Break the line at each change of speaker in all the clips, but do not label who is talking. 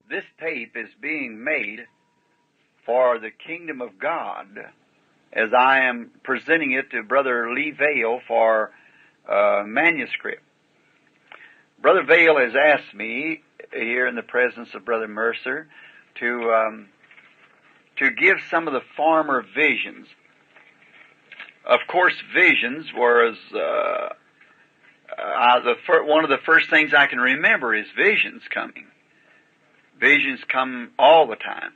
This tape is being made for the kingdom of God as I am presenting it to Brother Lee Vale for manuscript. Brother Vale has asked me here in the presence of Brother Mercer to give some of the former visions. Of course, visions was one of the first things I can remember is visions coming. Visions come all the time.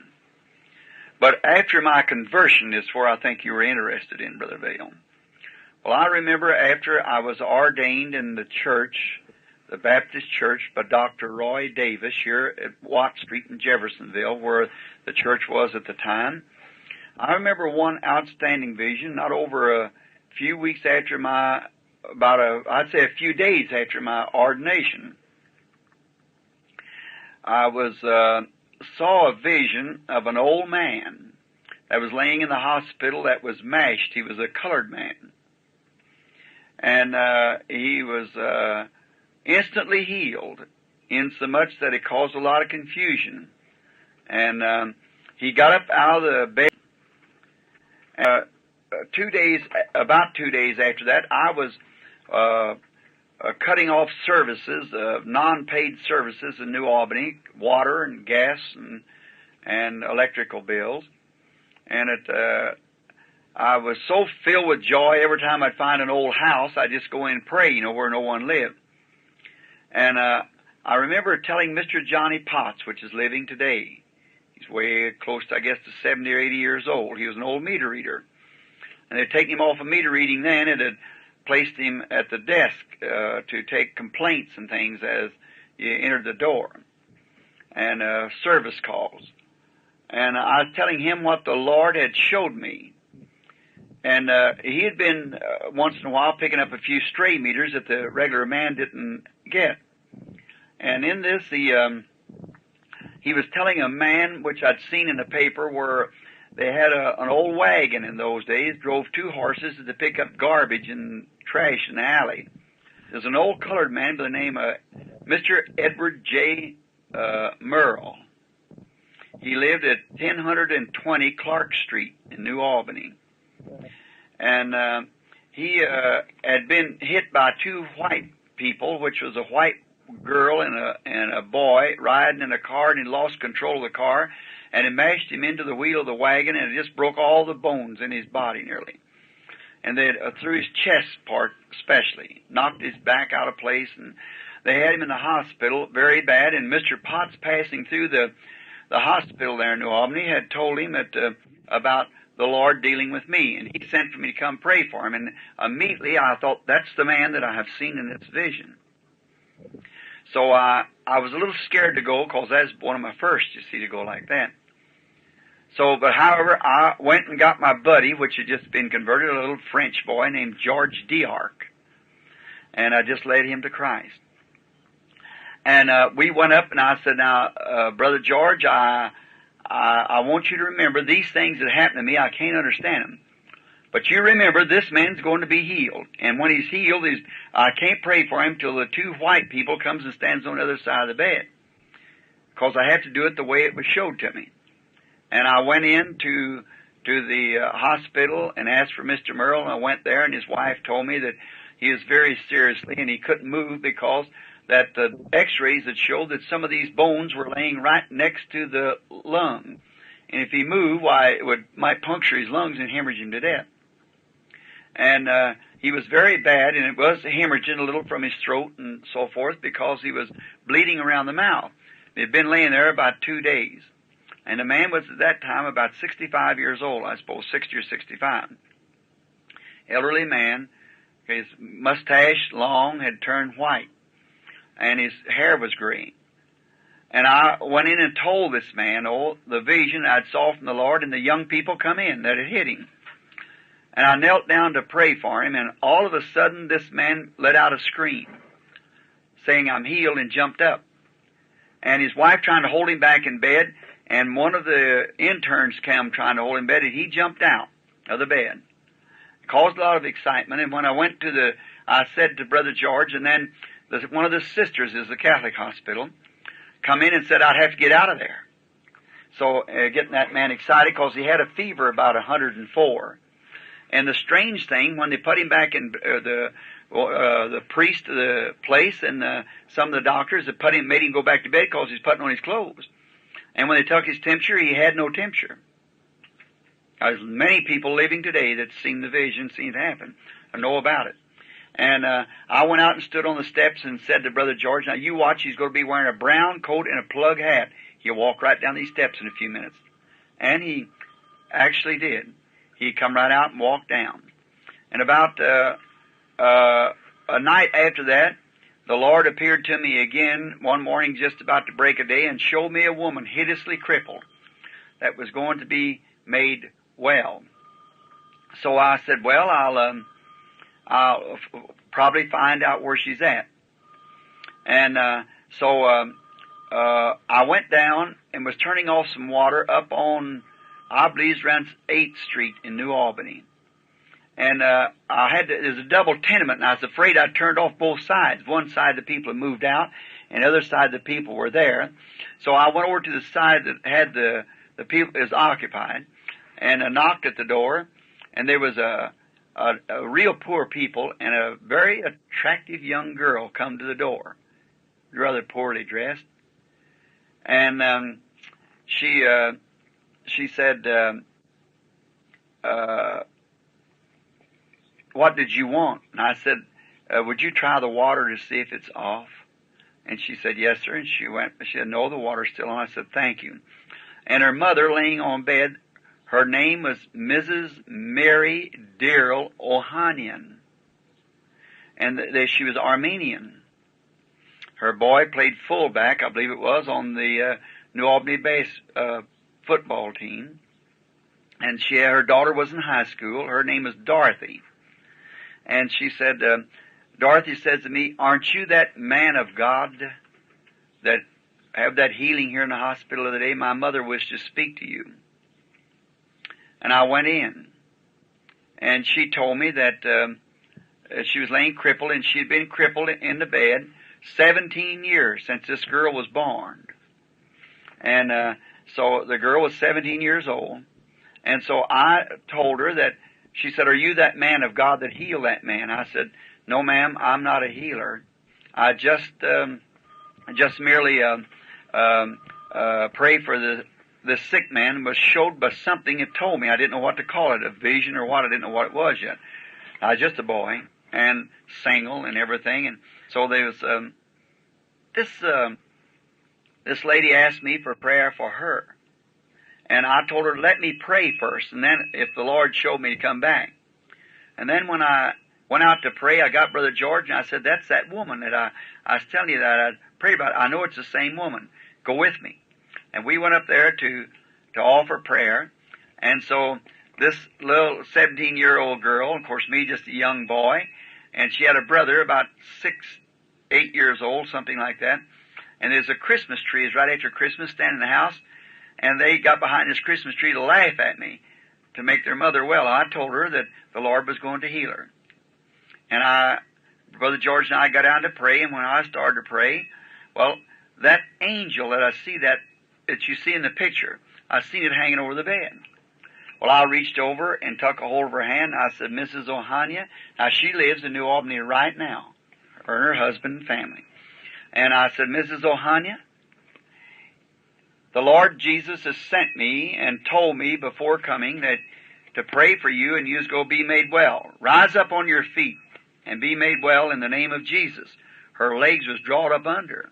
But after my conversion is where I think you were interested in, Brother Vale. Well, I remember after I was ordained in the church, the Baptist church, by Dr. Roy Davis here at Watt Street in Jeffersonville, where the church was at the time. I remember one outstanding vision, not over a few weeks after I'd say a few days after my ordination. I saw a vision of an old man that was laying in the hospital that was mashed. He was a colored man. And he was instantly healed, insomuch that it caused a lot of confusion. And he got up out of the bed. About 2 days after that, I was cutting off services, non-paid services in New Albany, water and gas and electrical bills. And I was so filled with joy every time I'd find an old house, I'd just go in and pray, where no one lived. And I remember telling Mr. Johnny Potts, which is living today. He's way close to, I guess, to 70 or 80 years old. He was an old meter reader. And they'd taken him off of meter reading then, and had placed him at the desk to take complaints and things as you entered the door, and service calls. And I was telling him what the Lord had showed me. And he had been, once in a while, picking up a few stray meters that the regular man didn't get. And in this, he was telling a man, which I'd seen in the paper, where they had an old wagon in those days, drove two horses to pick up garbage and trash in the alley. There's an old colored man by the name of Mr. Edward J. Merle. He lived at 1020 Clark Street in New Albany. And he had been hit by two white people, which was a white girl and a boy riding in a car, and he lost control of the car, and it mashed him into the wheel of the wagon, and it just broke all the bones in his body nearly. And they through his chest part especially, knocked his back out of place, and they had him in the hospital very bad. And Mr. Potts, passing through the hospital there in New Albany, had told him that about the Lord dealing with me, and he sent for me to come pray for him. And immediately I thought, that's the man that I have seen in this vision. So I was a little scared to go, because that's one of my first, you see, to go like that. So, but however, I went and got my buddy, which had just been converted, a little French boy named George D'Arc. And I just led him to Christ. And we went up, and I said, now, Brother George, I want you to remember these things that happened to me, I can't understand them. But you remember, this man's going to be healed. And when he's healed, I can't pray for him till the two white people comes and stands on the other side of the bed. Because I have to do it the way it was showed to me. And I went in to the hospital and asked for Mr. Merle, and I went there, and his wife told me that he was very seriously, and he couldn't move because that the x-rays had showed that some of these bones were laying right next to the lung. And if he moved, why, it might puncture his lungs and hemorrhage him to death. And he was very bad, and it was hemorrhaging a little from his throat and so forth because he was bleeding around the mouth. He had been laying there about 2 days. And the man was at that time about 65 years old, I suppose, 60 or 65. Elderly man, his mustache, long, had turned white, and his hair was gray. And I went in and told this man, the vision I'd saw from the Lord, and the young people come in that had hit him. And I knelt down to pray for him, and all of a sudden this man let out a scream, saying, I'm healed, and jumped up. And his wife trying to hold him back in bed, and one of the interns came trying to hold him in bed, and he jumped out of the bed. It caused a lot of excitement, and when I went I said to Brother George, and then one of the sisters is the Catholic hospital, come in and said I'd have to get out of there. So getting that man excited because he had a fever about 104. And the strange thing, when they put him back in the priest of the place and some of the doctors that made him go back to bed because he's putting on his clothes. And when they took his temperature, he had no temperature. There's many people living today that's seen the vision, seen it happen, or know about it. And I went out and stood on the steps and said to Brother George, now you watch, he's going to be wearing a brown coat and a plug hat. He'll walk right down these steps in a few minutes. And he actually did. He come right out and walked down. And about a night after that, the Lord appeared to me again one morning just about to break a day and showed me a woman hideously crippled that was going to be made well. So I said, well, I'll probably find out where she's at. And so I went down and was turning off some water up on, I believe it's around 8th Street in New Albany. And there's a double tenement, and I was afraid I'd turned off both sides. One side the people had moved out, and the other side the people were there. So I went over to the side that had the people is occupied, and I knocked at the door, and there was a real poor people and a very attractive young girl come to the door, rather poorly dressed. And she said, what did you want? And I said, would you try the water to see if it's off? And she said, yes, sir. And she said, no, the water's still on. I said, thank you. And her mother laying on bed, her name was Mrs. Mary Darrell Ohanian. And she was Armenian. Her boy played fullback, I believe it was, on the New Albany base football team. And her daughter was in high school. Her name was Dorothy. And she said, Dorothy says to me, aren't you that man of God that have that healing here in the hospital the other day? My mother wished to speak to you. And I went in. And she told me that she was laying crippled, and she'd been crippled in the bed 17 years since this girl was born. And so the girl was 17 years old. And so I told her that, she said, are you that man of God that healed that man? I said, no, ma'am, I'm not a healer. I just merely pray for the sick man and was showed by something it told me. I didn't know what to call it, a vision or what. I didn't know what it was yet. I was just a boy and single and everything. And so there was this lady asked me for prayer for her. And I told her, let me pray first, and then if the Lord showed me to come back. And then when I went out to pray, I got Brother George, and I said, that's that woman that I was telling you that I prayed about. I know it's the same woman. Go with me. And we went up there to offer prayer. And so this little 17-year-old girl, of course me, just a young boy, and she had a brother about 8 years old, something like that. And there's a Christmas tree, it's right after Christmas, standing in the house. And they got behind this Christmas tree to laugh at me to make their mother well. I told her that the Lord was going to heal her. And Brother George and I got down to pray, and when I started to pray, well, that angel that I see that you see in the picture, I seen it hanging over the bed. Well, I reached over and took a hold of her hand, and I said, Mrs. Ohania, now she lives in New Albany right now, her and her husband and family. And I said, Mrs. Ohania, the Lord Jesus has sent me and told me before coming that to pray for you and you's going to be made well. Rise up on your feet and be made well in the name of Jesus. Her legs was drawn up under.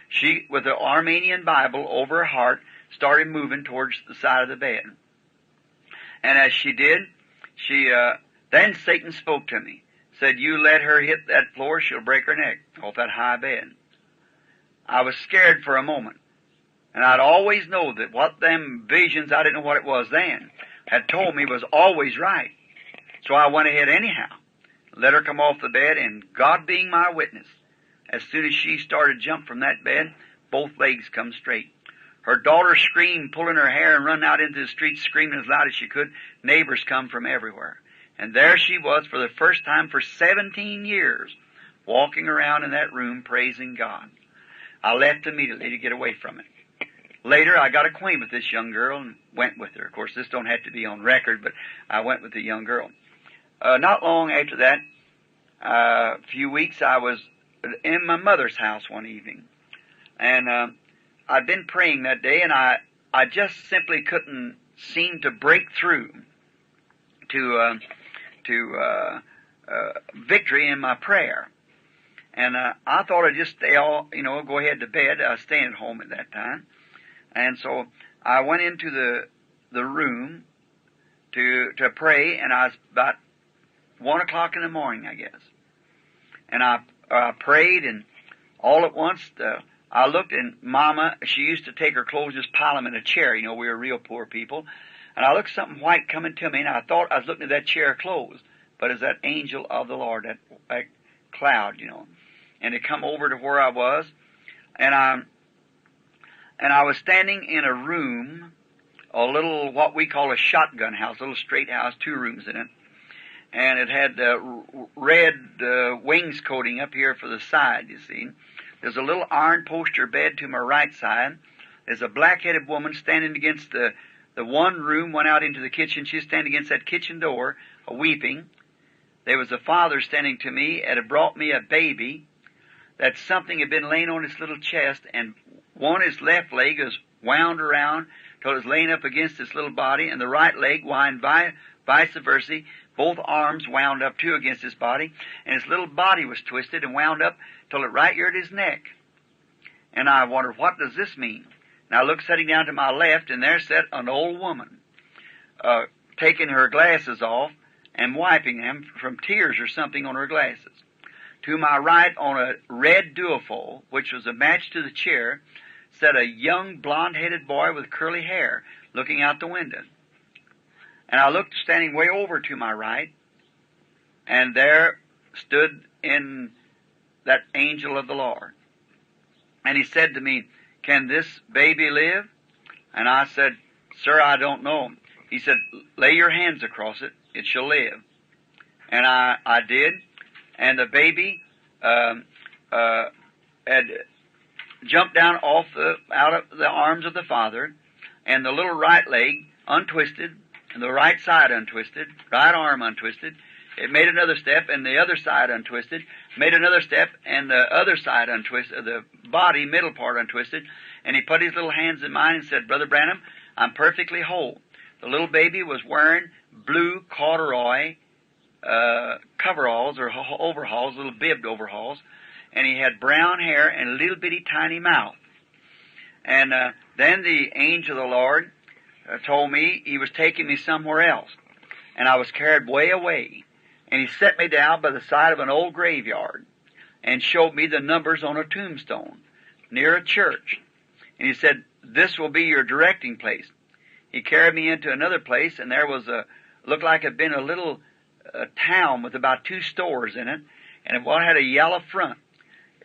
She, with the Armenian Bible over her heart, started moving towards the side of the bed. And as she did, then Satan spoke to me. Said, you let her hit that floor, she'll break her neck off that high bed. I was scared for a moment. And I'd always know that what them visions, I didn't know what it was then, had told me was always right. So I went ahead anyhow, let her come off the bed, and God being my witness, as soon as she started to jump from that bed, both legs come straight. Her daughter screamed, pulling her hair, and run out into the street screaming as loud as she could. Neighbors come from everywhere. And there she was for the first time for 17 years, walking around in that room praising God. I left immediately to get away from it. Later, I got acquainted with this young girl and went with her. Of course, this don't have to be on record, but I went with the young girl. Not long after that, a few weeks, I was in my mother's house one evening. And I'd been praying that day, and I just simply couldn't seem to break through to victory in my prayer. And I thought I'd just go ahead to bed. I was staying at home at that time. And so I went into the room to pray, and I was about 1 o'clock in the morning, I guess. And I prayed, and all at once I looked, and Mama, she used to take her clothes, just pile them in a chair. We were real poor people. And I looked something white coming to me, and I thought I was looking at that chair of clothes. But it's that angel of the Lord, that cloud, And it come over to where I was, and I was standing in a room, a little, what we call a shotgun house, a little straight house, 2 rooms in it. And it had red wainscoting up here for the side, you see. There's a little iron poster bed to my right side. There's a black-headed woman standing against the one room, went out into the kitchen. She's standing against that kitchen door, weeping. There was a father standing to me and had brought me a baby, that something had been laying on his little chest, and his left leg was wound around till it was laying up against his little body, and the right leg wound vice versa, both arms wound up too against his body, and his little body was twisted and wound up till it right here at his neck. And I wondered, what does this mean? And I looked sitting down to my left, and there sat an old woman, taking her glasses off and wiping them from tears or something on her glasses. To my right, on a red duofoil, which was a match to the chair, sat a young blonde-headed boy with curly hair looking out the window. And I looked standing way over to my right, and there stood in that angel of the Lord. And he said to me, "Can this baby live?" And I said, "Sir, I don't know." He said, "Lay your hands across it, it shall live." And I did, and the baby had jumped down out of the arms of the father, and the little right leg untwisted, and the right side untwisted, right arm untwisted. It made another step, and the other side untwisted, made another step, and the other side untwisted, the body, middle part untwisted. And he put his little hands in mine and said, "Brother Branham, I'm perfectly whole." The little baby was wearing blue corduroy coveralls or overalls, little bibbed overalls, and he had brown hair and a little bitty tiny mouth. And then the angel of the Lord told me he was taking me somewhere else, and I was carried way away. And he set me down by the side of an old graveyard and showed me the numbers on a tombstone near a church. And he said, "This will be your directing place." He carried me into another place, and there was looked like it had been a little town with about 2 stores in it, and one had a yellow front,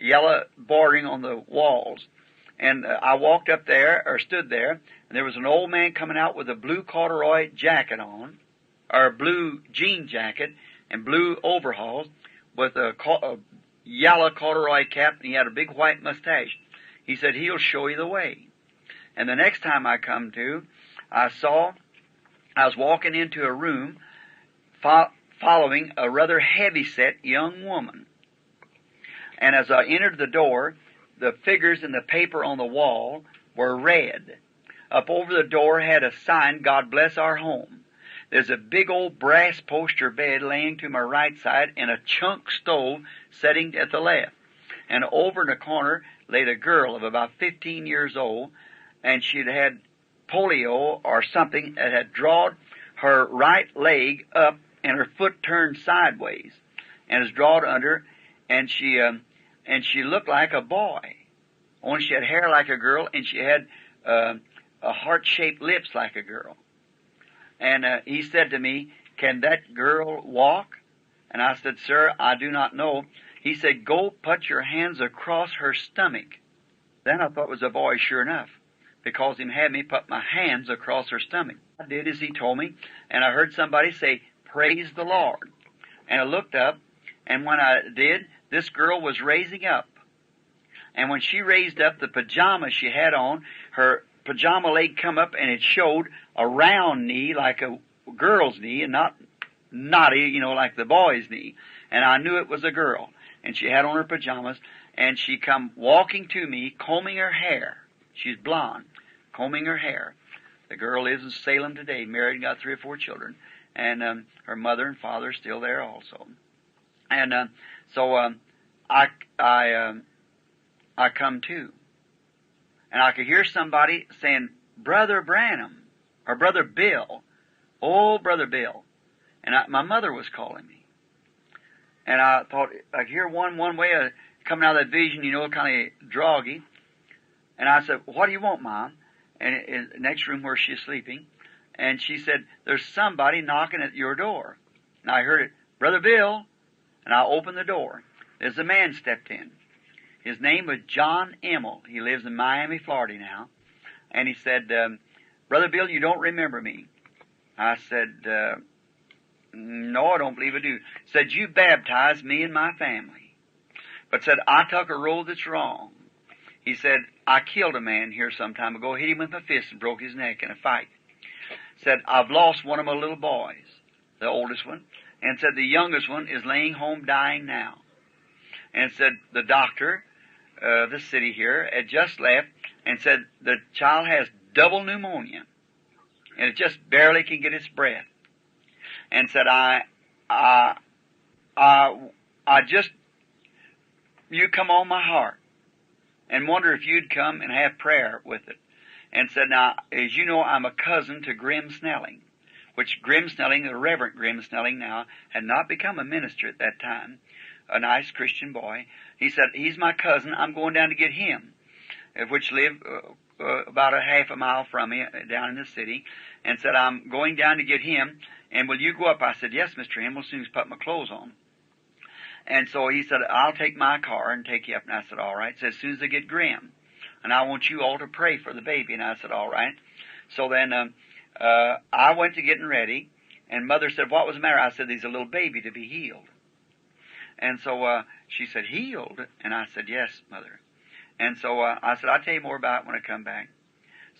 yellow bordering on the walls. And I walked up there, or stood there, and there was an old man coming out with a blue corduroy jacket on, or a blue jean jacket, and blue overalls, with a yellow corduroy cap, and he had a big white mustache. He said, "He'll show you the way." And the next time I come to, I was walking into a room following a rather heavy-set young woman. And as I entered the door, the figures in the paper on the wall were red. Up over the door had a sign, "God bless our home." There's a big old brass poster bed laying to my right side, and a chunk stove setting at the left. And over in the corner laid a girl of about 15 years old, and she'd had polio or something that had drawn her right leg up and her foot turned sideways and is drawn under, and she looked like a boy. Only she had hair like a girl, and she had a heart-shaped lips like a girl. And he said to me, "Can that girl walk?" And I said, "Sir, I do not know." He said, "Go put your hands across her stomach." Then I thought it was a boy sure enough, because he had me put my hands across her stomach. I did as he told me, and I heard somebody say, "Praise the Lord." And I looked up, and when I did, this girl was raising up. And when she raised up the pajamas she had on, her pajama leg come up and it showed a round knee like a girl's knee and not knotty, you know, like the boy's knee. And I knew it was a girl. And she had on her pajamas, and she come walking to me, combing her hair. She's blonde, combing her hair. The girl lives in Salem today, married and got 3 or 4 children. And her mother and father are still there also. And I come to. And I could hear somebody saying, Brother Branham, or Brother Bill. Oh, Brother Bill. And my mother was calling me. And I thought, I could hear one way of coming out of that vision, you know, kind of droggy. And I said, what do you want, Mom? And in the next room where she's sleeping. And she said, there's somebody knocking at your door. And I heard it, Brother Bill. And I opened the door. There's a man stepped in. His name was John Emmel. He lives in Miami, Florida now. And he said, Brother Bill, you don't remember me. I said, no, I don't believe I do. Said, you baptized me and my family. But said, I took a road that's wrong. He said, I killed a man here some time ago, hit him with my fist and broke his neck in a fight. Said, I've lost one of my little boys, the oldest one. And said, the youngest one is laying home dying now. And said, the doctor, the city here, had just left and said, the child has double pneumonia. And it just barely can get its breath. And said, you come on my heart and wonder if you'd come and have prayer with it. And said, now, as you know, I'm a cousin to Grim Snelling, which Grim Snelling, the Reverend Grim Snelling now, had not become a minister at that time, a nice Christian boy. He said, he's my cousin, I'm going down to get him, which lived about a half a mile from me down in the city, and said, I'm going down to get him, and will you go up? I said, yes, Mr. Himmel, as soon as I put my clothes on. And so he said, I'll take my car and take you up. And I said, all right. He said, as soon as I get Grim. And I want you all to pray for the baby. And I said, all right. So then I went to getting ready, and Mother said, what was the matter? I said, there's a little baby to be healed. And so she said, healed? And I said, yes, Mother. And so I said, I'll tell you more about it when I come back.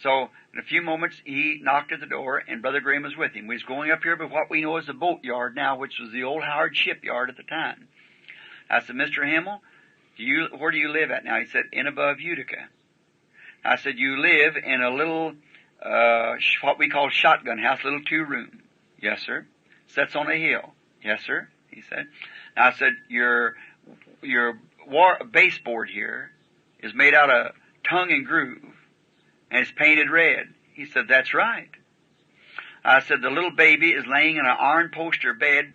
So in a few moments, he knocked at the door, and Brother Graham was with him. We was going up here by what we know as the boatyard now, which was the old Howard shipyard at the time. I said, Mr. Himmel, where do you live at now? He said, in above Utica. I said, you live in a little, what we call shotgun house, little 2-room. Yes, sir. Sets on a hill. Yes, sir, he said. I said, your baseboard here is made out of tongue and groove, and it's painted red. He said, that's right. I said, the little baby is laying in an iron poster bed,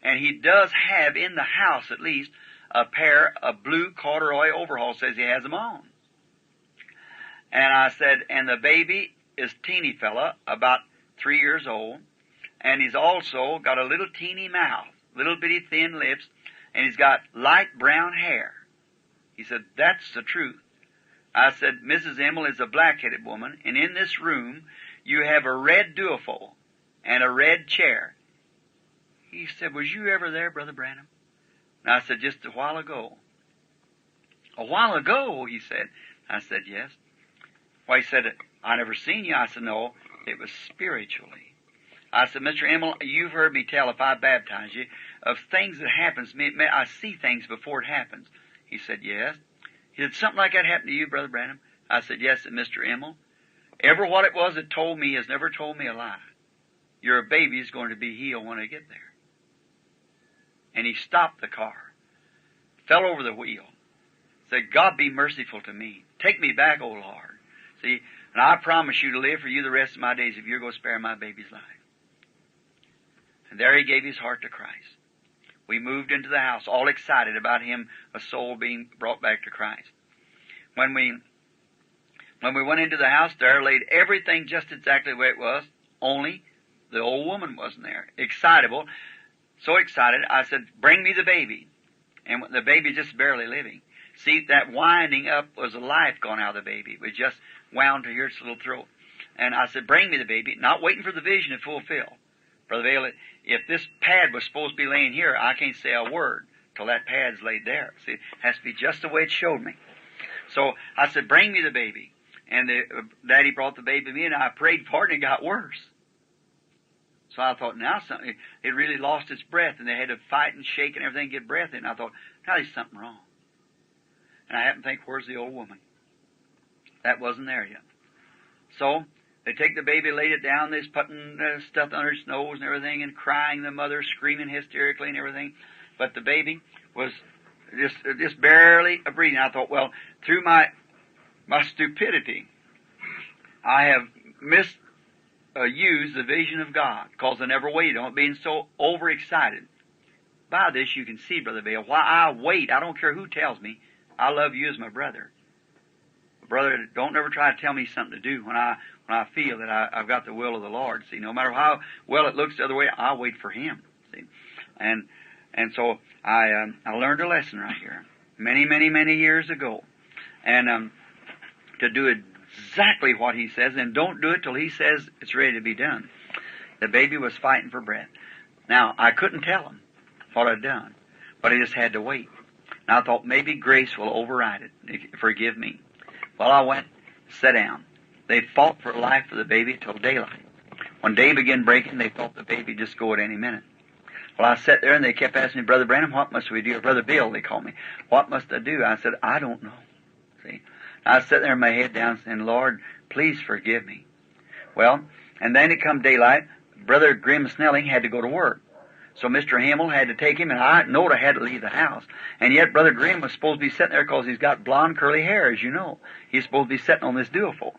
and he does have in the house at least a pair of blue corduroy overalls, says he has them on. And I said, and the baby is teeny fella, about 3 years old, and he's also got a little teeny mouth, little bitty thin lips, and he's got light brown hair. He said, that's the truth. I said, Mrs. Emmel is a black-headed woman, and in this room you have a red duophone and a red chair. He said, was you ever there, Brother Branham? And I said, just a while ago. A while ago, he said. I said, yes. Well, he said, I never seen you. I said, no, it was spiritually. I said, Mr. Emmel, you've heard me tell, if I baptize you, of things that happens to me. I see things before it happens. He said, yes. He said, something like that happened to you, Brother Branham? I said, yes, said Mr. Emmel. Ever what it was that told me has never told me a lie. Your baby's going to be healed when I get there. And he stopped the car, fell over the wheel, said, God be merciful to me. Take me back, O Lord. See, and I promise you to live for you the rest of my days if you're going to spare my baby's life. And there he gave his heart to Christ. We moved into the house, all excited about him, a soul being brought back to Christ. When we went into the house, there laid everything just exactly the way it was, only the old woman wasn't there. Excitable. So excited, I said, bring me the baby. And the baby just barely living. See, that winding up was the life gone out of the baby. It was just wound to hear its little throat. And I said, bring me the baby, not waiting for the vision to fulfill. Brother Vail, if this pad was supposed to be laying here, I can't say a word till that pad's laid there. See, it has to be just the way it showed me. So I said, bring me the baby. And Daddy brought the baby to me, and I prayed for it, and it got worse. So I thought, now something, it really lost its breath, and they had to fight and shake and everything to get breath in. I thought, now there's something wrong. And I happened to think, where's the old woman? That wasn't there yet. So they take the baby, laid it down, they's putting stuff under its nose and everything, and crying, the mother screaming hysterically and everything. But the baby was just barely breathing. I thought, well, through my stupidity, I have misused the vision of God, because I never waited on it, being so overexcited. By this you can see, Brother Bill, why I wait. I don't care who tells me. I love you as my brother. Brother, don't ever try to tell me something to do when I feel that I've got the will of the Lord. See, no matter how well it looks the other way, I'll wait for Him. See, and so I learned a lesson right here many years ago, and to do exactly what He says, and don't do it till He says it's ready to be done. The baby was fighting for breath. Now I couldn't tell him what I'd done, but I just had to wait. And I thought maybe grace will override it. Forgive me. Well, I went, sat down. They fought for life for the baby till daylight. When day began breaking, they thought the baby just go at any minute. Well, I sat there, and they kept asking me, Brother Branham, what must we do? Or Brother Bill, they called me. What must I do? I said, I don't know. See, I sat there with my head down saying, Lord, please forgive me. Well, and then it come daylight. Brother Grimm Snelling had to go to work. So Mr. Hamill had to take him, and I knowed I had to leave the house. And yet Brother Grimm was supposed to be sitting there because he's got blonde curly hair, as you know. He's supposed to be sitting on this duophone.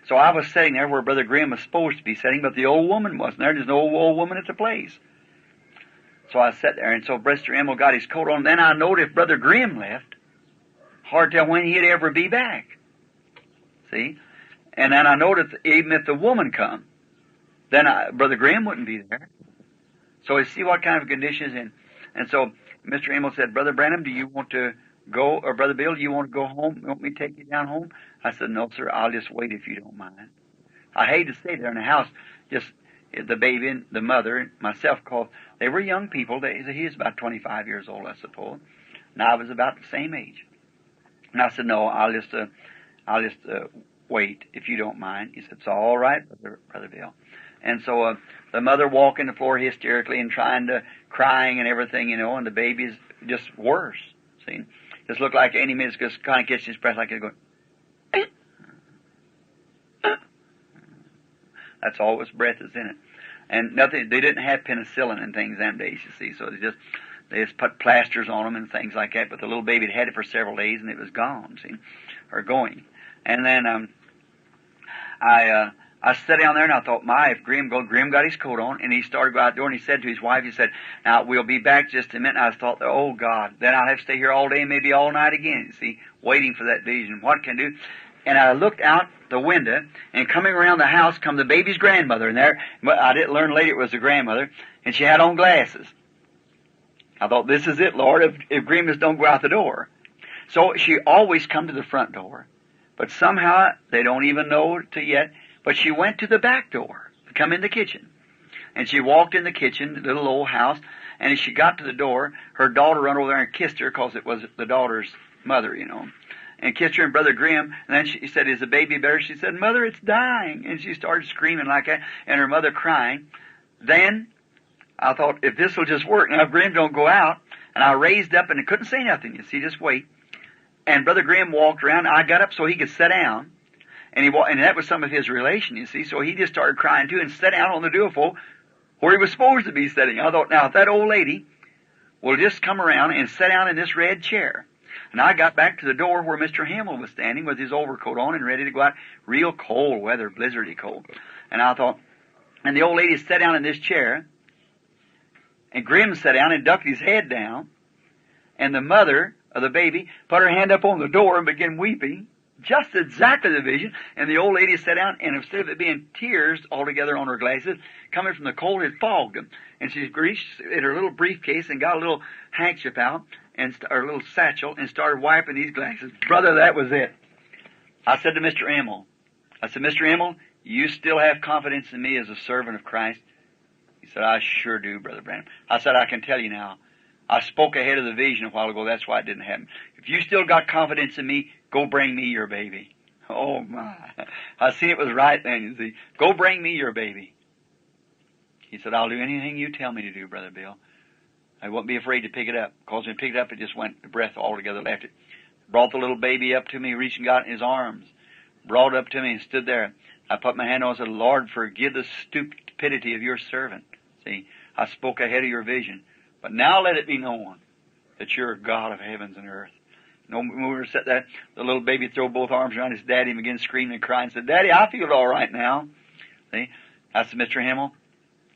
So I was sitting there where Brother Grimm was supposed to be sitting, but the old woman wasn't there. There's no old woman at the place. So I sat there, and so Mr. Hamill got his coat on. Then I knowed if Brother Grimm left, hard to tell when he'd ever be back. See? And then I knowed that even if the woman come, then Brother Grimm wouldn't be there. So you see what kind of conditions in. And so Mr. Hamill said, Brother Branham, do you want to go, or Brother Bill, do you want to go home? You want me to take you down home? I said, no, sir, I'll just wait if you don't mind. I hate to stay there in the house, just the baby and the mother and myself, because they were young people. He was about 25 years old, I suppose. And I was about the same age. And I said, no, I'll just wait if you don't mind. He said, it's all right, Brother Bill. And so the mother walking the floor hysterically and crying and everything, you know, and the baby's just worse. See, just looked like any minute just kind of catching his breath like it's going. That's all its breath is in it, and nothing. They didn't have penicillin and things them days, you see. So they just put plasters on them and things like that. But the little baby had it for several days and it was gone. See, or going, and then I sat down there and I thought, if Grimm got his coat on, and he started to go out the door, and he said to his wife, he said, now we'll be back just a minute. And I thought, oh God, then I'll have to stay here all day, maybe all night again, you see, waiting for that vision. What can I do? And I looked out the window, and coming around the house come the baby's grandmother, and there, I didn't learn later it was the grandmother, and she had on glasses. I thought, this is it, Lord, if Grimm just don't go out the door. So she always come to the front door, but somehow they don't even know it yet. But she went to the back door to come in the kitchen. And she walked in the kitchen, the little old house, and as she got to the door, her daughter ran over there and kissed her, because it was the daughter's mother, you know, and kissed her and Brother Grimm. And then she said, is the baby better? She said, Mother, it's dying. And she started screaming like that, and her mother crying. Then I thought, if this will just work, now if Grimm don't go out, and I raised up and I couldn't say nothing, you see, just wait. And Brother Grimm walked around. I got up so he could sit down. And that was some of his relation, you see. So he just started crying too and sat down on the duophone where he was supposed to be sitting. I thought, now if that old lady will just come around and sit down in this red chair. And I got back to the door where Mr. Hamill was standing with his overcoat on and ready to go out. Real cold weather, blizzardy cold. And I thought, and the old lady sat down in this chair, and Grimm sat down and ducked his head down, and the mother of the baby put her hand up on the door and began weeping. Just exactly the vision. And the old lady sat down, and instead of it being tears altogether on her glasses, coming from the cold, it fogged them. And she reached in her little briefcase and got a little handkerchief out, or a little satchel, and started wiping these glasses. Brother, that was it. I said to Mr. Emmel, Mr. Emmel, you still have confidence in me as a servant of Christ? He said, I sure do, Brother Branham. I said, I can tell you now, I spoke ahead of the vision a while ago. That's why it didn't happen. If you still got confidence in me, go bring me your baby. Oh, my. I seen it was right then, you see. Go bring me your baby. He said, I'll do anything you tell me to do, Brother Bill. I won't be afraid to pick it up. Because when I picked it up, it just went, the breath altogether left it. Brought the little baby up to me, reached and got it in his arms. Brought it up to me and stood there. I put my hand on it and said, Lord, forgive the stupidity of your servant. See, I spoke ahead of your vision. But now let it be known that you're a God of heavens and earth. No, when we were sitting there, the little baby threw both arms around his daddy and began screaming and crying and said, Daddy, I feel all right now. See, I said, Mr. Himmel,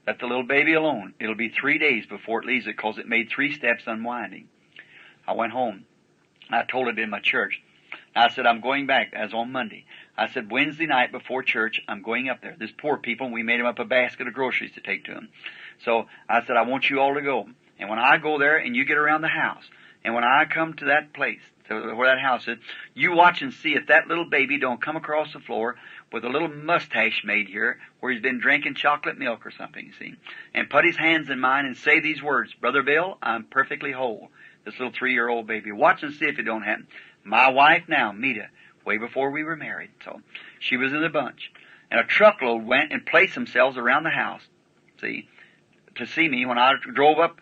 let the little baby alone. It'll be 3 days before it leaves it because it made 3 steps unwinding. I went home. I told it in my church. I said, I'm going back. As on Monday. I said, Wednesday night before church, I'm going up there. There's poor people, and we made them up a basket of groceries to take to them. So I said, I want you all to go. And when I go there and you get around the house, and when I come to that place, to where that house is, you watch and see if that little baby don't come across the floor with a little mustache made here where he's been drinking chocolate milk or something, you see, and put his hands in mine and say these words, Brother Bill, I'm perfectly whole. This little 3-year-old baby. Watch and see if it don't happen. My wife now, Mita, way before we were married, so she was in the bunch. And a truckload went and placed themselves around the house, see, to see me when I drove up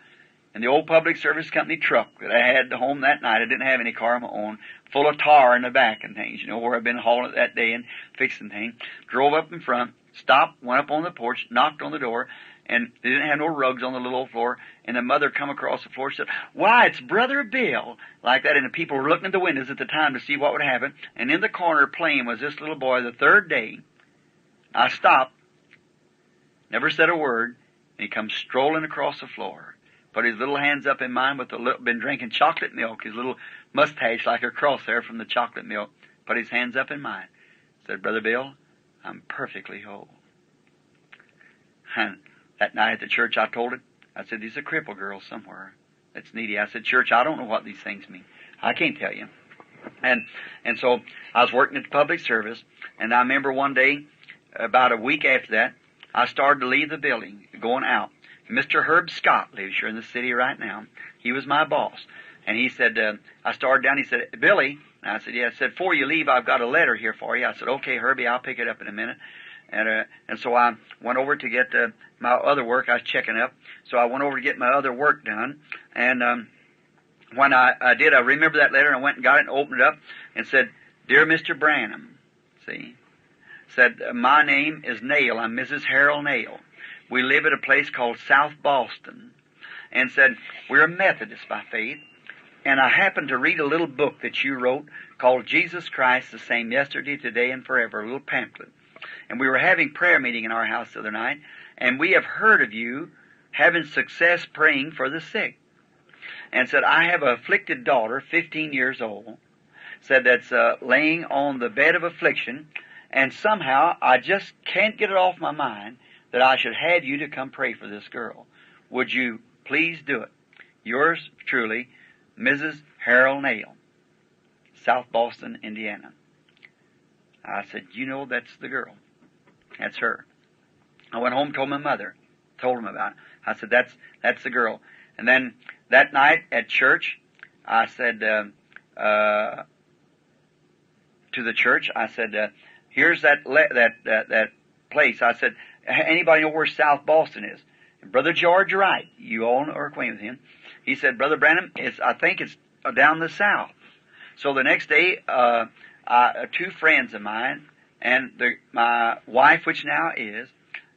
in the old public service company truck that I had home that night. I didn't have any car of my own, full of tar in the back and things, you know, where I'd been hauling it that day and fixing things. Drove up in front, stopped, went up on the porch, knocked on the door, and they didn't have no rugs on the little old floor. And the mother come across the floor and said, Why, it's Brother Bill. Like that. And the people were looking at the windows at the time to see what would happen. And in the corner playing was this little boy the third day. I stopped, never said a word, and he comes strolling across the floor. Put his little hands up in mine with been drinking chocolate milk, his little mustache like a crosshair from the chocolate milk. Put his hands up in mine. Said, Brother Bill, I'm perfectly whole. And that night at the church I told it, I said, there's a crippled girl somewhere that's needy. I said, Church, I don't know what these things mean. I can't tell you. And so I was working at the public service, and I remember one day, about a week after that, I started to leave the building, going out. Mr. Herb Scott lives here in the city right now. He was my boss. And he said, I started down, he said, Billy, and I said, yeah. I said, before you leave, I've got a letter here for you. I said, okay, Herbie, I'll pick it up in a minute. And so I went over to get my other work. I was checking up. So I went over to get my other work done. And when I did, I remember that letter, and I went and got it and opened it up and said, Dear Mr. Branham, see, said, my name is Nail. I'm Mrs. Harold Nail. We live at a place called South Boston. And said, we're Methodists by faith. And I happened to read a little book that you wrote called Jesus Christ, the same yesterday, today, and forever, a little pamphlet. And we were having prayer meeting in our house the other night, and we have heard of you having success praying for the sick. And said, I have an afflicted daughter, 15 years old, said that's laying on the bed of affliction, and somehow I just can't get it off my mind that I should have you to come pray for this girl. Would you please do it? Yours truly, Mrs. Harold Nail, South Boston, Indiana. I said, you know, that's the girl. That's her. I went home, told my mother, told him about it. I said, that's the girl. And then that night at church, I said to the church, I said, here's that place. I said, anybody know where South Boston is? And Brother George Wright, you all are acquainted with him. He said, Brother Branham, I think it's down the south. So the next day, 2 friends of mine, and my wife, which now is,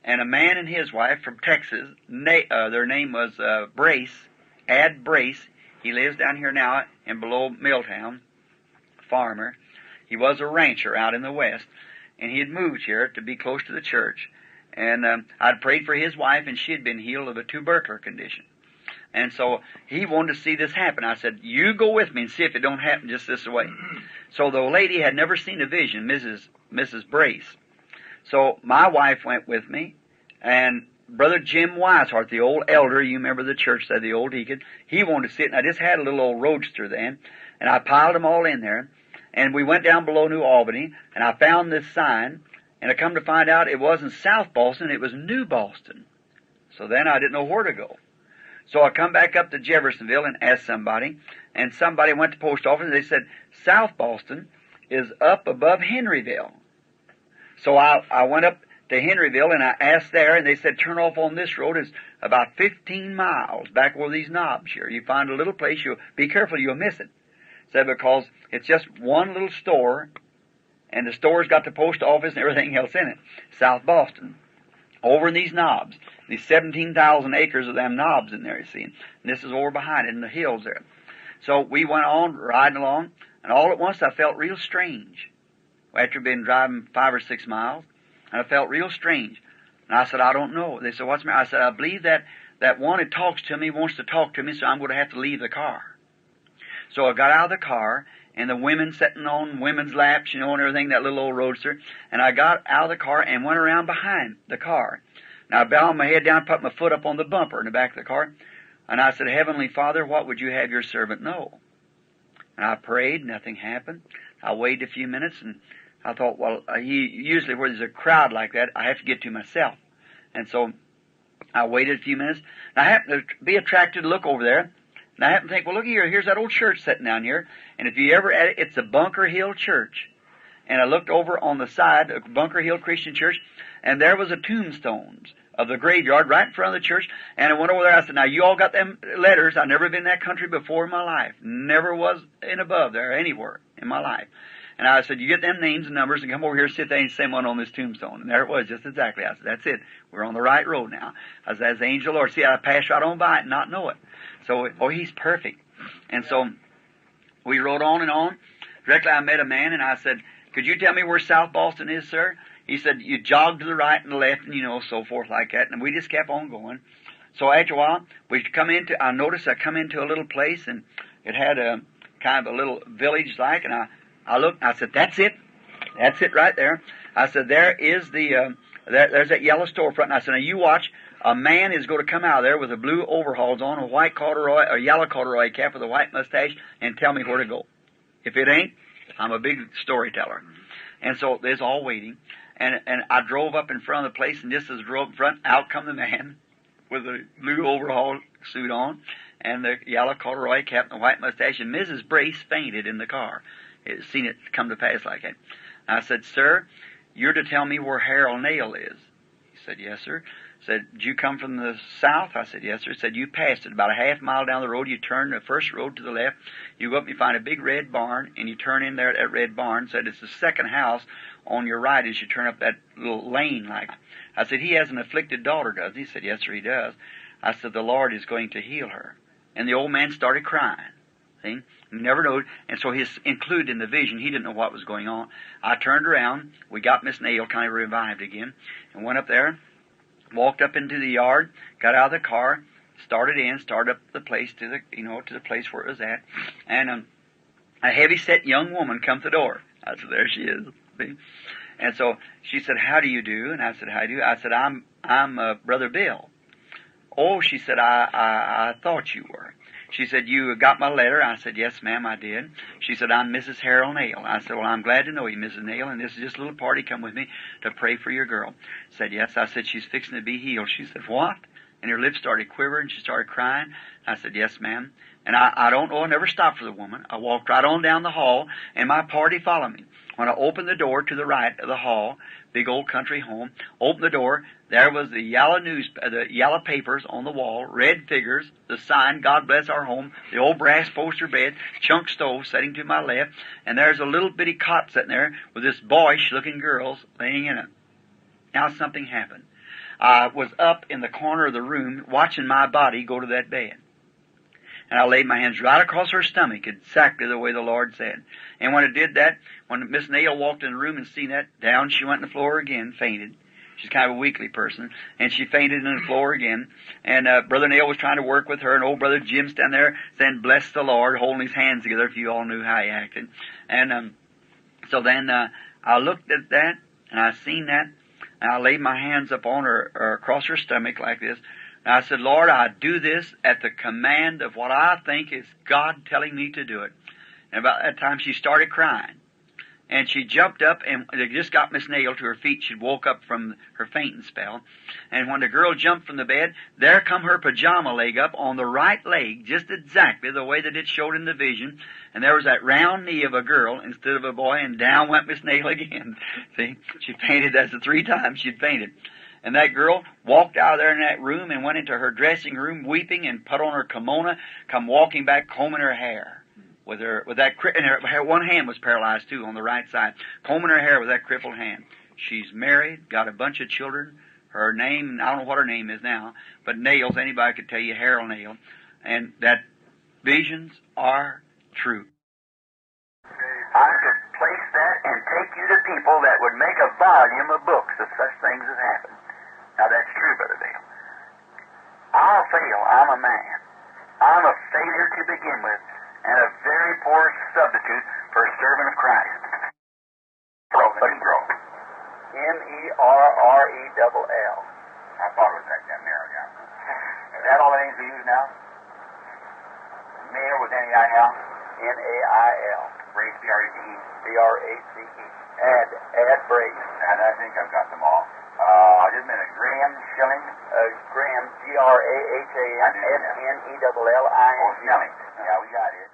and a man and his wife from Texas, their name was Ad Brace. He lives down here now in below Milltown, farmer. He was a rancher out in the west, and he had moved here to be close to the church. And I'd prayed for his wife, and she had been healed of a tubercular condition. And so he wanted to see this happen. I said, you go with me and see if it don't happen just this way. So the lady had never seen a vision, Mrs. Brace. So my wife went with me, and Brother Jim Weishart, the old elder, you remember the church said, the old deacon, he wanted to see it. And I just had a little old roadster then, and I piled them all in there. And we went down below New Albany, and I found this sign, and I come to find out it wasn't South Boston, it was New Boston. So then I didn't know where to go. So I come back up to Jeffersonville and asked somebody, and somebody went to the post office and they said, South Boston is up above Henryville. So I went up to Henryville and I asked there, and they said, turn off on this road. It's about 15 miles back where these knobs here. You find a little place, you'll be careful, you'll miss it. Said because it's just one little store, and the store's got the post office and everything else in it. South Boston. Over in these knobs. These 17,000 acres of them knobs in there, you see. And this is over behind it in the hills there. So we went on riding along, and all at once I felt real strange. After being driving 5 or 6 miles, and I felt real strange. And I said, I don't know. They said, what's the matter? I said, I believe that one that talks to me wants to talk to me, so I'm going to have to leave the car. So I got out of the car, and the women sitting on women's laps, and everything, that little old roadster. And I got out of the car and went around behind the car. Now I bowed my head down, put my foot up on the bumper in the back of the car. And I said, Heavenly Father, what would you have your servant know? And I prayed, nothing happened. I waited a few minutes, and I thought, well, usually where there's a crowd like that, I have to get to myself. And so I waited a few minutes. And I happened to be attracted to look over there. And I happened to think, well, look here, here's that old church sitting down here. And if you ever at it, it's a Bunker Hill Church. And I looked over on the side of Bunker Hill Christian Church, and there was a tombstones of the graveyard right in front of the church. And I went over there, I said, now you all got them letters. I've never been in that country before in my life. Never was in above there anywhere in my life. And I said, you get them names and numbers and come over here and sit there and say one on this tombstone. And there it was, just exactly. I said, that's it. We're on the right road now. I said, that's the angel of the Lord. See, I passed right on by it and not know it. So, he's perfect. And so we rode on and on. Directly I met a man and I said, could you tell me where South Boston is, sir? He said, you jog to the right and the left and, so forth like that. And we just kept on going. So after a while, I noticed I come into a little place, and it had a kind of a little village like, and I looked, I said, that's it right there. I said, there is there's that yellow storefront. And I said, now you watch, a man is going to come out of there with a blue overalls on, a yellow corduroy cap with a white mustache, and tell me where to go. If it ain't, I'm a big storyteller. And so there's all waiting. And I drove up in front of the place, and just as I drove in front, out come the man with the blue overall suit on, and the yellow corduroy cap and the white mustache, and Mrs. Brace fainted in the car. Seen it come to pass like that. I said, sir, you're to tell me where Harold Nail is. He said, yes, sir. Said, did you come from the south? I said, yes, sir. He said, you passed it about a half mile down the road. You turn the first road to the left. You go up and you find a big red barn, and you turn in there at that red barn. Said, it's the second house on your right as you turn up that little lane like. I said, he has an afflicted daughter, does he? He said, yes, sir, he does. I said, the Lord is going to heal her. And the old man started crying. See? He never knew. And so he's included in the vision. He didn't know what was going on. I turned around. We got Miss Nail kind of revived again, and went up there, walked up into the yard, got out of the car, started up the place to the place where it was at. And a heavy-set young woman come to the door. I said, there she is. See? And so she said, how do you do? And I said, how do you? I said, I'm Brother Bill. Oh, she said, I thought you were. She said, you got my letter? I said, yes, ma'am, I did. She said, I'm Mrs. Harold Nail. I said, well, I'm glad to know you, Mrs. Nail, and this is just a little party come with me to pray for your girl. Said, yes. I said, she's fixing to be healed. She said, what? And her lips started quivering. She started crying. I said, yes, ma'am. And I don't know, I never stopped for the woman. I walked right on down the hall, and my party followed me. When I opened the door to the right of the hall, big old country home, opened the door, there was the yellow papers on the wall, red figures, the sign, God bless our home, the old brass poster bed, chunk stove sitting to my left, and there's a little bitty cot sitting there with this boyish-looking girl laying in it. Now something happened. I was up in the corner of the room watching my body go to that bed. And I laid my hands right across her stomach, exactly the way the Lord said. And when I did that, when Miss Nail walked in the room and seen that, down she went on the floor again, fainted. She's kind of a weakly person, and she fainted on the floor again. And Brother Nail was trying to work with her, and old Brother Jim standing there saying, bless the Lord, holding his hands together, if you all knew how he acted. And so then I looked at that, and I seen that, and I laid my hands up on her, or across her stomach like this. And I said, Lord, I do this at the command of what I think is God telling me to do it. And about that time she started crying. and she jumped up, and they just got Miss Nail to her feet. She'd woke up from her fainting spell. And when the girl jumped from the bed, there come her pajama leg up on the right leg, just exactly the way that it showed in the vision. And there was that round knee of a girl instead of a boy, and down went Miss Nail again. See, she fainted. That's the 3 times she'd fainted. And that girl walked out of there in that room and went into her dressing room weeping and put on her kimono, come walking back combing her hair. With that, and her one hand was paralyzed too on the right side, combing her hair with that crippled hand. She's married, got a bunch of children. Her name, I don't know what her name is now, but Nails, anybody could tell you, Harold Nail. And that visions are true. I could place that and take you to people that would make a volume of books if such things have happened. Now that's true, Brother Dale. I'll fail. I'm a man. I'm a failure to begin with, and a very poor substitute for a servant of Christ. Grow. M-E-R-R-E-double-L. I thought it was that narrow, yeah. Is that all the names we use now? Mail with N-E-I-L? N-A-I-L. Brace, B-R-A-C-E. B-R-A-C-E. Add Brace. And I think I've got them all. Just a minute. Graham, Schilling. Graham, G-R-A-H-A-M-S-N-E-double-L-I-N-G. Oh, Schilling. Yeah, we got it.